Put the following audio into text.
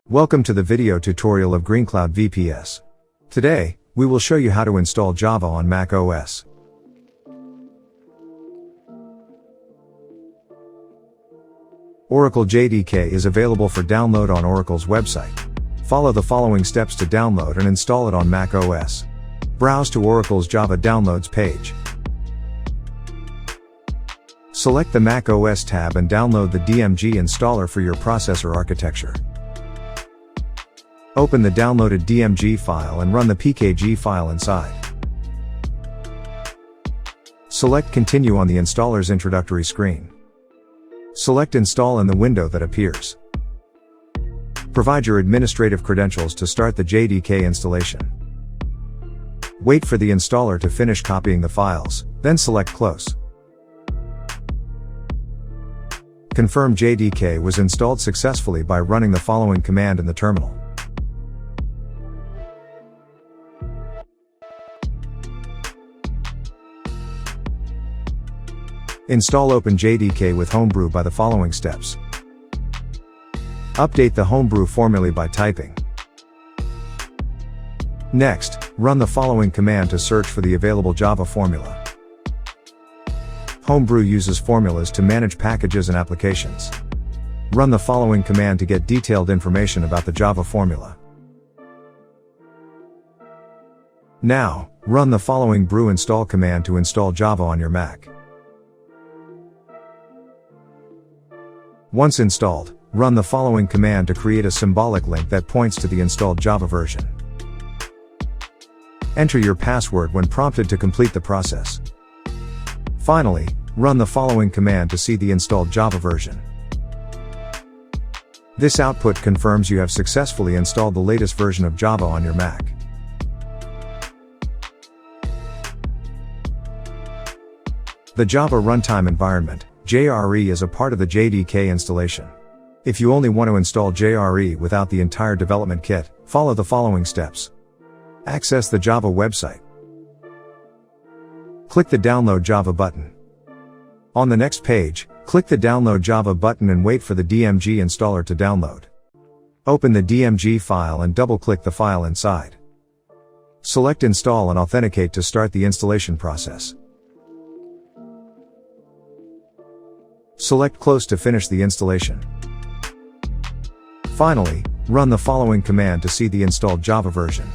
Welcome to the video tutorial of GreenCloud VPS. Today, we will show you how to install Java on macOS. Oracle JDK is available for download on Oracle's website. Follow the following steps to download and install it on macOS. Browse to Oracle's Java Downloads page. Select the macOS tab and download the DMG installer for your processor architecture. Open the downloaded DMG file and run the pkg file inside. Select Continue on the installer's introductory screen. Select Install in the window that appears. Provide your administrative credentials to start the JDK installation. Wait for the installer to finish copying the files, then select Close. Confirm JDK was installed successfully by running the following command in the terminal. Install openjdk with Homebrew by the following steps. Update the Homebrew formulae by typing. Next, run the following command to search for the available Java formula. Homebrew uses formulas to manage packages and applications. Run the following command to get detailed information about the Java formula. Now, run the following brew install command to install Java on your Mac. Once installed, run the following command to create a symbolic link that points to the installed Java version. Enter your password when prompted to complete the process. Finally, run the following command to see the installed Java version. This output confirms you have successfully installed the latest version of Java on your Mac. The Java Runtime Environment, JRE, is a part of the JDK installation. If you only want to install JRE without the entire development kit, follow the following steps. Access the Java website. Click the Download Java button. On the next page, click the Download Java button and wait for the DMG installer to download. Open the DMG file and double-click the file inside. Select Install and Authenticate to start the installation process. Select Close to finish the installation. Finally, run the following command to see the installed Java version.